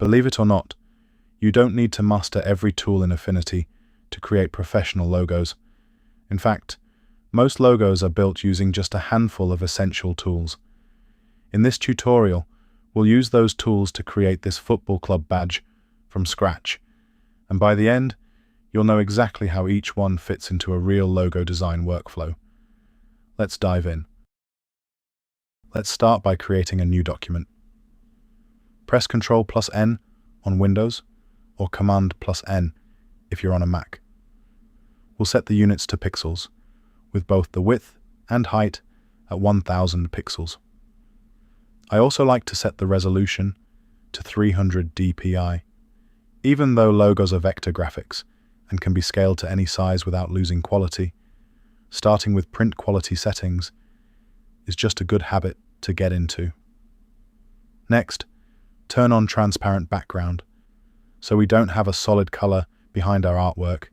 Believe it or not, you don't need to master every tool in Affinity to create professional logos. In fact, most logos are built using just a handful of essential tools. In this tutorial, we'll use those tools to create this football club badge from scratch, and by the end, you'll know exactly how each one fits into a real logo design workflow. Let's dive in. Let's start by creating a new document. Press Ctrl+N on Windows or Command+N if you're on a Mac. We'll set the units to pixels, with both the width and height at 1000 pixels. I also like to set the resolution to 300 dpi. Even though logos are vector graphics and can be scaled to any size without losing quality, starting with print quality settings is just a good habit to get into. Next, turn on transparent background so we don't have a solid color behind our artwork.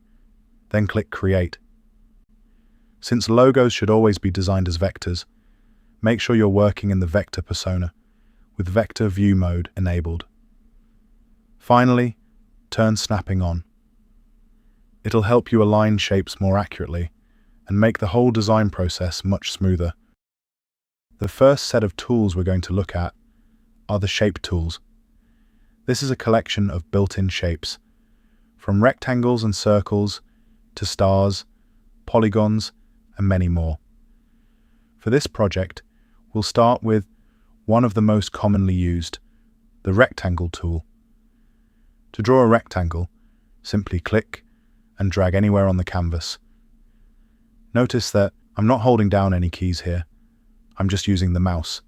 Then click Create. Since logos should always be designed as vectors, make sure you're working in the vector persona with vector view mode enabled. Finally, turn snapping on. It'll help you align shapes more accurately and make the whole design process much smoother. The first set of tools we're going to look at are the shape tools. This is a collection of built-in shapes, from rectangles and circles to stars, polygons, and many more. For this project, we'll start with one of the most commonly used, the rectangle tool. To draw a rectangle, simply click and drag anywhere on the canvas. Notice that I'm not holding down any keys here. I'm just using the mouse.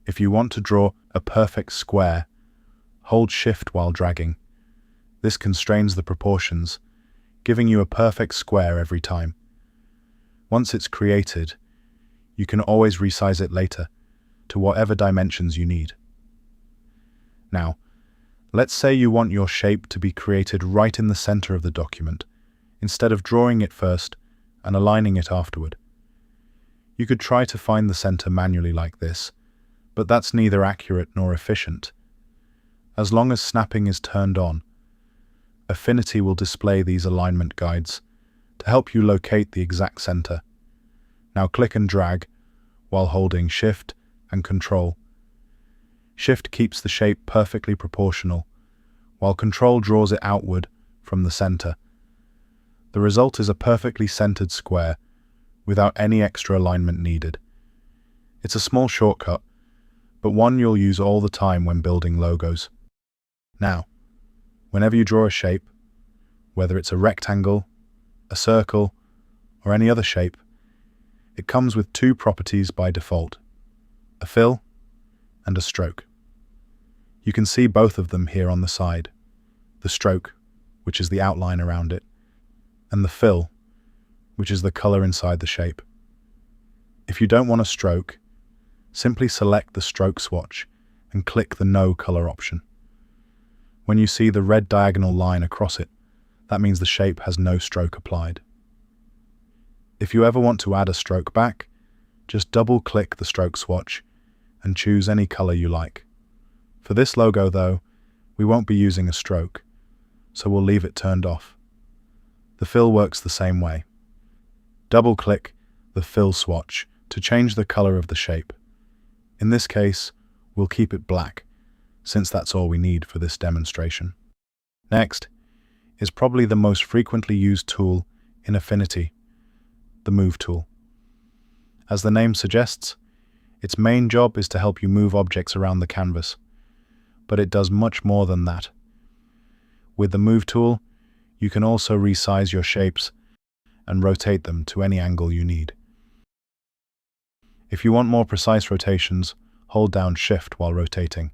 If you want to draw a perfect square, hold Shift while dragging. This constrains the proportions, giving you a perfect square every time. Once it's created, you can always resize it later to whatever dimensions you need. Now, let's say you want your shape to be created right in the center of the document, instead of drawing it first and aligning it afterward. You could try to find the center manually like this, but that's neither accurate nor efficient. As long as snapping is turned on, Affinity will display these alignment guides to help you locate the exact center. Now click and drag while holding Shift and Ctrl. Shift keeps the shape perfectly proportional, while Ctrl draws it outward from the center. The result is a perfectly centered square without any extra alignment needed. It's a small shortcut, but one you'll use all the time when building logos. Now, whenever you draw a shape, whether it's a rectangle, a circle, or any other shape, it comes with two properties by default, a fill and a stroke. You can see both of them here on the side, the stroke, which is the outline around it, and the fill, which is the color inside the shape. If you don't want a stroke, simply select the stroke swatch and click the No Color option. When you see the red diagonal line across it, that means the shape has no stroke applied. If you ever want to add a stroke back, just double-click the stroke swatch and choose any color you like. For this logo, though, we won't be using a stroke, so we'll leave it turned off. The fill works the same way. Double-click the fill swatch to change the color of the shape. In this case, we'll keep it black, since that's all we need for this demonstration. Next is probably the most frequently used tool in Affinity, the Move tool. As the name suggests, its main job is to help you move objects around the canvas, but it does much more than that. With the Move tool, you can also resize your shapes and rotate them to any angle you need. If you want more precise rotations, hold down Shift while rotating.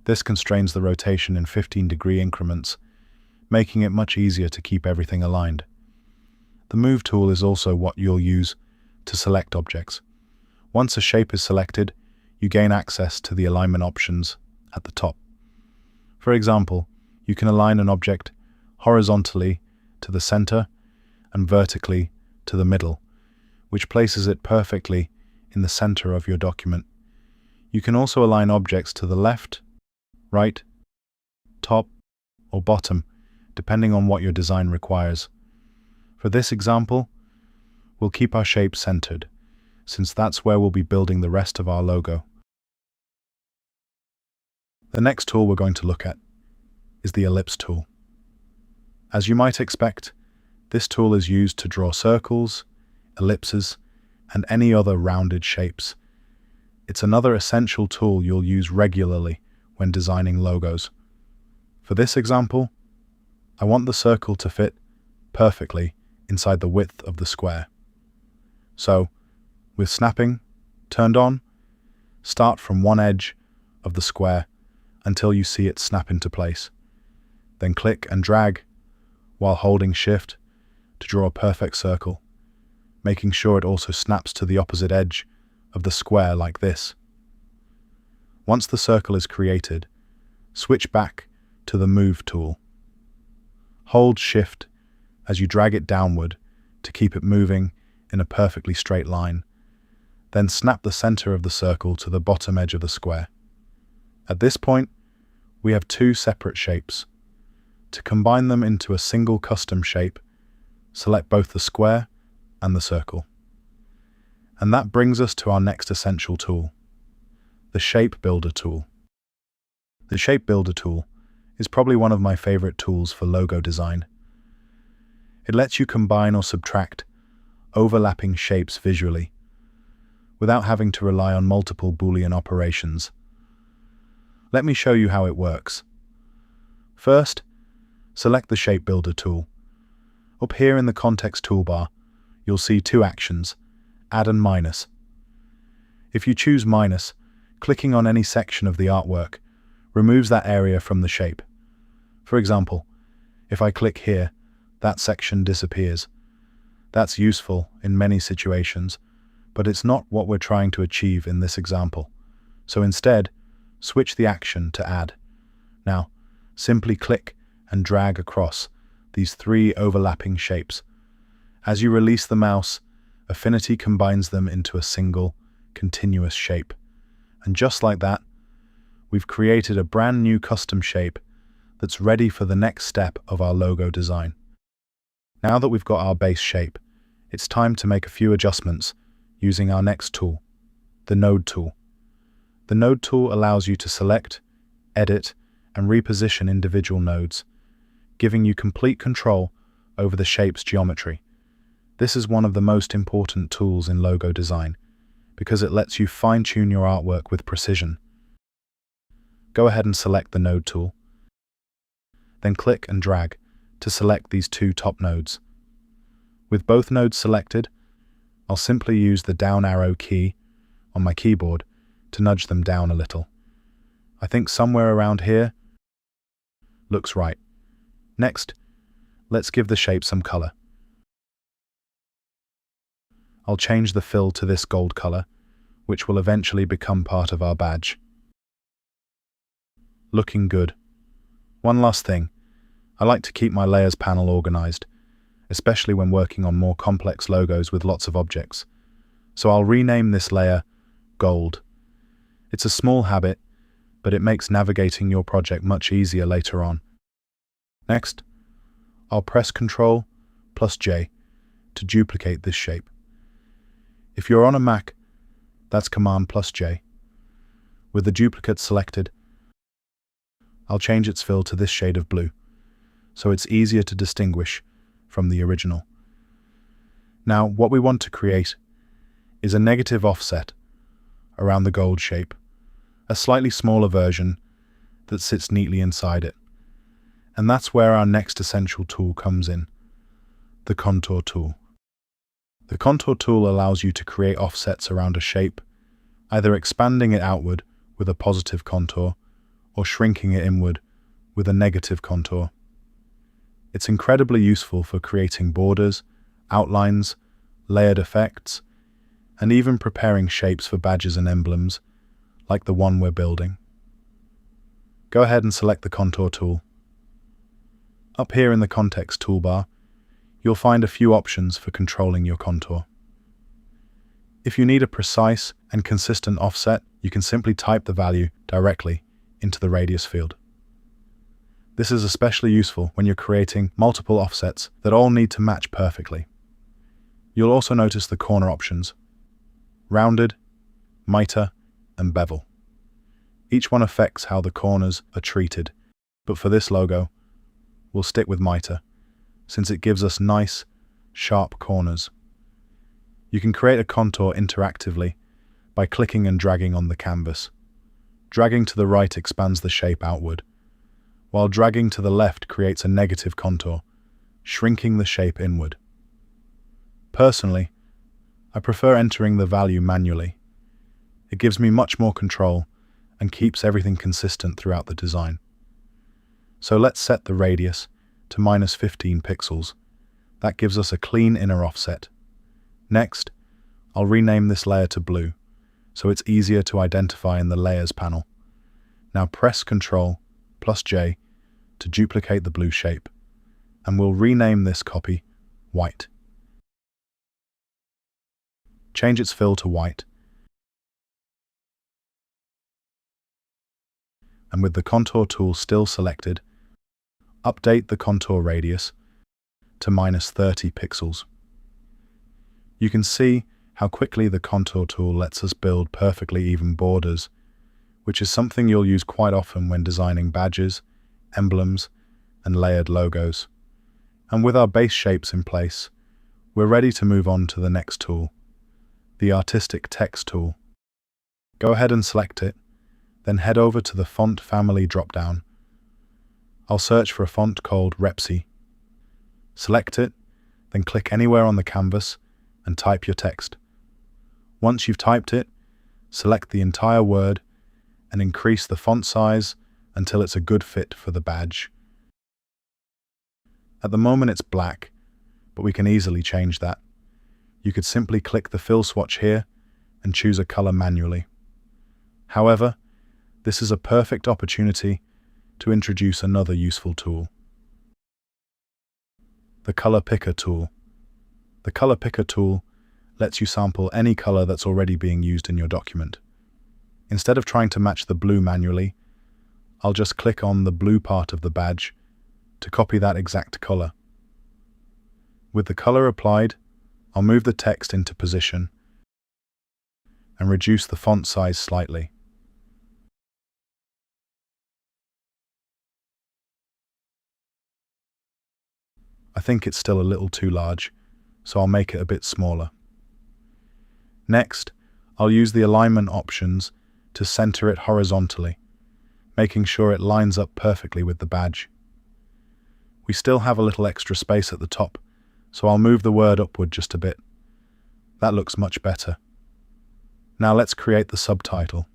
This constrains the rotation in 15-degree increments, making it much easier to keep everything aligned. The Move tool is also what you'll use to select objects. Once a shape is selected, you gain access to the alignment options at the top. For example, you can align an object horizontally to the center and vertically to the middle, which places it perfectly in the center of your document. You can also align objects to the left right, top, or bottom, depending on what your design requires. For this example, we'll keep our shape centered, since that's where we'll be building the rest of our logo. The next tool we're going to look at is the Ellipse Tool. As you might expect, this tool is used to draw circles, ellipses, and any other rounded shapes. It's another essential tool you'll use regularly when designing logos. For this example, I want the circle to fit perfectly inside the width of the square. So, with snapping turned on, start from one edge of the square until you see it snap into place. Then click and drag while holding Shift to draw a perfect circle, making sure it also snaps to the opposite edge of the square like this. Once the circle is created, switch back to the Move tool. Hold Shift as you drag it downward to keep it moving in a perfectly straight line. Then snap the center of the circle to the bottom edge of the square. At this point, we have two separate shapes. To combine them into a single custom shape, select both the square and the circle. And that brings us to our next essential tool, the Shape Builder tool. The Shape Builder tool is probably one of my favorite tools for logo design. It lets you combine or subtract overlapping shapes visually, without having to rely on multiple Boolean operations. Let me show you how it works. First, select the Shape Builder tool. Up here in the context toolbar, you'll see two actions, add and minus. If you choose minus, clicking on any section of the artwork removes that area from the shape. For example, if I click here, that section disappears. That's useful in many situations, but it's not what we're trying to achieve in this example. So instead, switch the action to add. Now, simply click and drag across these three overlapping shapes. As you release the mouse, Affinity combines them into a single, continuous shape. And just like that, we've created a brand new custom shape that's ready for the next step of our logo design. Now that we've got our base shape, it's time to make a few adjustments using our next tool, the Node tool. The Node tool allows you to select, edit, and reposition individual nodes, giving you complete control over the shape's geometry. This is one of the most important tools in logo design because it lets you fine-tune your artwork with precision. Go ahead and select the Node tool. Then click and drag to select these two top nodes. With both nodes selected, I'll simply use the down arrow key on my keyboard to nudge them down a little. I think somewhere around here looks right. Next, let's give the shape some color. I'll change the fill to this gold color, which will eventually become part of our badge. Looking good. One last thing, I like to keep my layers panel organized, especially when working on more complex logos with lots of objects. So I'll rename this layer Gold. It's a small habit, but it makes navigating your project much easier later on. Next, I'll press Ctrl+J to duplicate this shape. If you're on a Mac, that's Command+J. With the duplicate selected, I'll change its fill to this shade of blue, so it's easier to distinguish from the original. Now, what we want to create is a negative offset around the gold shape, a slightly smaller version that sits neatly inside it. And that's where our next essential tool comes in, the Contour tool. The Contour tool allows you to create offsets around a shape, either expanding it outward with a positive contour or shrinking it inward with a negative contour. It's incredibly useful for creating borders, outlines, layered effects, and even preparing shapes for badges and emblems, like the one we're building. Go ahead and select the Contour tool. Up here in the context toolbar, you'll find a few options for controlling your contour. If you need a precise and consistent offset, you can simply type the value directly into the radius field. This is especially useful when you're creating multiple offsets that all need to match perfectly. You'll also notice the corner options: rounded, mitre, and bevel. Each one affects how the corners are treated, but for this logo, we'll stick with mitre, since it gives us nice, sharp corners. You can create a contour interactively by clicking and dragging on the canvas. Dragging to the right expands the shape outward, while dragging to the left creates a negative contour, shrinking the shape inward. Personally, I prefer entering the value manually. It gives me much more control and keeps everything consistent throughout the design. So let's set the radius to -15 pixels. That gives us a clean inner offset. Next, I'll rename this layer to blue, so it's easier to identify in the Layers panel. Now press Ctrl+J to duplicate the blue shape, and we'll rename this copy white. Change its fill to white, and with the contour tool still selected, update the contour radius to -30 pixels. You can see how quickly the contour tool lets us build perfectly even borders, which is something you'll use quite often when designing badges, emblems, and layered logos. And with our base shapes in place, we're ready to move on to the next tool, the Artistic Text tool. Go ahead and select it, then head over to the Font Family drop-down. I'll search for a font called Repsi. Select it, then click anywhere on the canvas and type your text. Once you've typed it, select the entire word and increase the font size until it's a good fit for the badge. At the moment it's black, but we can easily change that. You could simply click the fill swatch here and choose a color manually. However, this is a perfect opportunity to introduce another useful tool: the Color Picker tool. The Color Picker tool lets you sample any color that's already being used in your document. Instead of trying to match the blue manually, I'll just click on the blue part of the badge to copy that exact color. With the color applied, I'll move the text into position and reduce the font size slightly. I think it's still a little too large, so I'll make it a bit smaller. Next, I'll use the alignment options to center it horizontally, making sure it lines up perfectly with the badge. We still have a little extra space at the top, so I'll move the word upward just a bit. That looks much better. Now let's create the subtitle.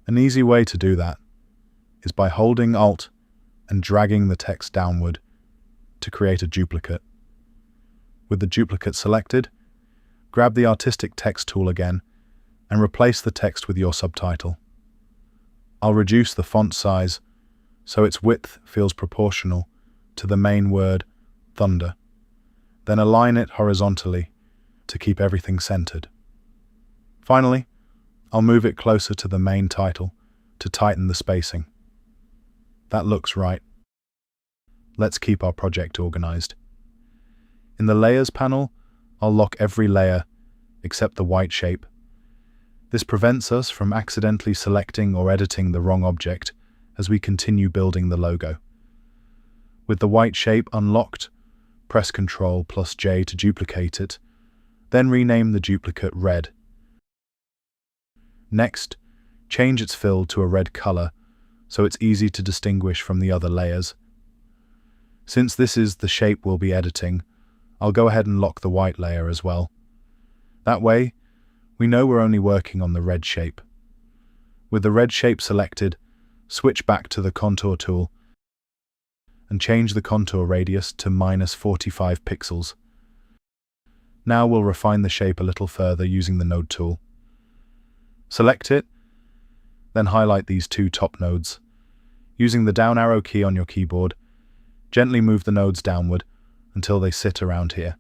An easy way to do that is by holding Alt and dragging the text downward to create a duplicate. With the duplicate selected, grab the Artistic Text tool again and replace the text with your subtitle. I'll reduce the font size so its width feels proportional to the main word, thunder. Then align it horizontally to keep everything centered. Finally, I'll move it closer to the main title to tighten the spacing. That looks right. Let's keep our project organized. In the Layers panel, I'll lock every layer except the white shape. This prevents us from accidentally selecting or editing the wrong object as we continue building the logo. With the white shape unlocked, press Ctrl+J to duplicate it, then rename the duplicate red. Next, change its fill to a red color so it's easy to distinguish from the other layers. Since this is the shape we'll be editing, I'll go ahead and lock the white layer as well. That way, we know we're only working on the red shape. With the red shape selected, switch back to the contour tool and change the contour radius to -45 pixels. Now we'll refine the shape a little further using the node tool. Select it, then highlight these two top nodes. Using the down arrow key on your keyboard, gently move the nodes downward until they sit around here.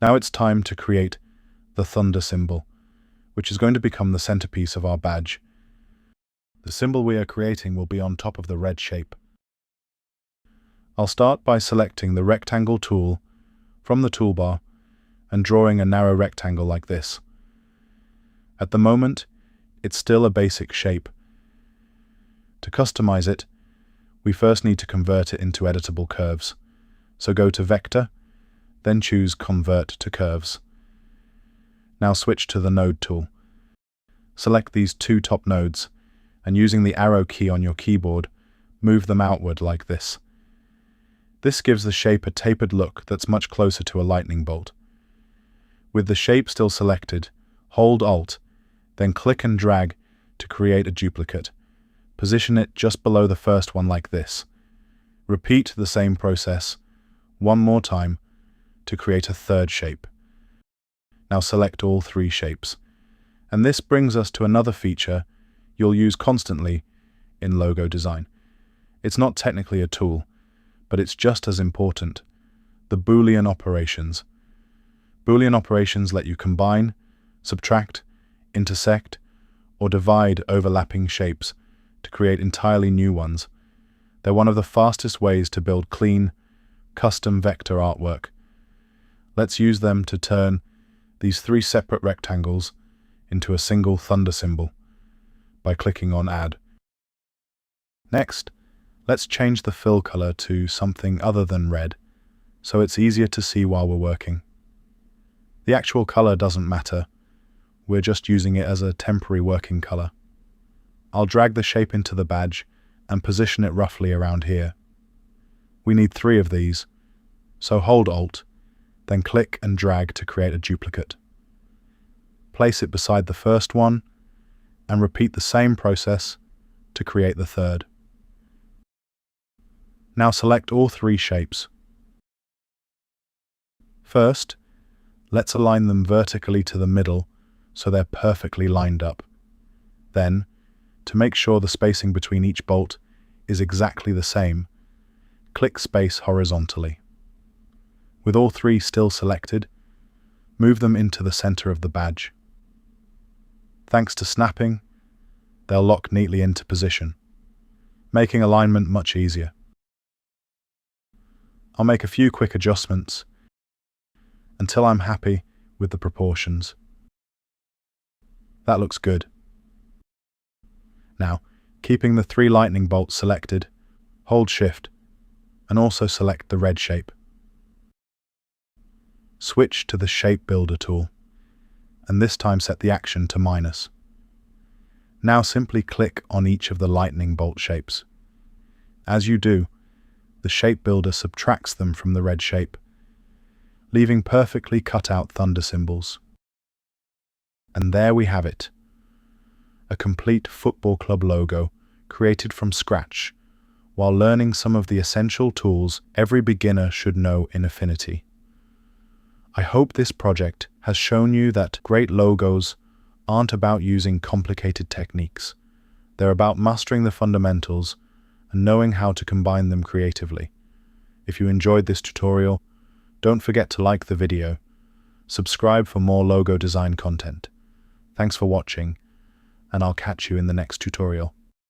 Now it's time to create the thunder symbol, which is going to become the centerpiece of our badge. The symbol we are creating will be on top of the red shape. I'll start by selecting the rectangle tool from the toolbar and drawing a narrow rectangle like this. At the moment, it's still a basic shape. To customize it, we first need to convert it into editable curves. So go to Vector, then choose Convert to Curves. Now switch to the Node tool. Select these two top nodes, and using the arrow key on your keyboard, move them outward like this. This gives the shape a tapered look that's much closer to a lightning bolt. With the shape still selected, hold Alt, then click and drag to create a duplicate. Position it just below the first one like this. Repeat the same process one more time to create a third shape. Now select all three shapes. And this brings us to another feature you'll use constantly in logo design. It's not technically a tool, but it's just as important: the Boolean Operations. Boolean Operations let you combine, subtract, intersect, or divide overlapping shapes to create entirely new ones. They're one of the fastest ways to build clean, custom vector artwork. Let's use them to turn these three separate rectangles into a single thunder symbol by clicking on Add. Next, let's change the fill color to something other than red, so it's easier to see while we're working. The actual color doesn't matter, we're just using it as a temporary working color. I'll drag the shape into the badge and position it roughly around here. We need 3 of these, so hold Alt, then click and drag to create a duplicate. Place it beside the first one, and repeat the same process to create the third. Now select all 3 shapes. First, let's align them vertically to the middle so they're perfectly lined up. Then, to make sure the spacing between each bolt is exactly the same, click space horizontally. With all 3 still selected, move them into the center of the badge. Thanks to snapping, they'll lock neatly into position, making alignment much easier. I'll make a few quick adjustments until I'm happy with the proportions. That looks good. Now, keeping the 3 lightning bolts selected, hold Shift and also select the red shape. Switch to the Shape Builder tool, and this time set the action to -. Now simply click on each of the lightning bolt shapes. As you do, the Shape Builder subtracts them from the red shape, leaving perfectly cut out thunder symbols. And there we have it. A complete football club logo created from scratch, while learning some of the essential tools every beginner should know in Affinity. I hope this project has shown you that great logos aren't about using complicated techniques. They're about mastering the fundamentals and knowing how to combine them creatively. If you enjoyed this tutorial, don't forget to like the video, subscribe for more logo design content. Thanks for watching, and I'll catch you in the next tutorial.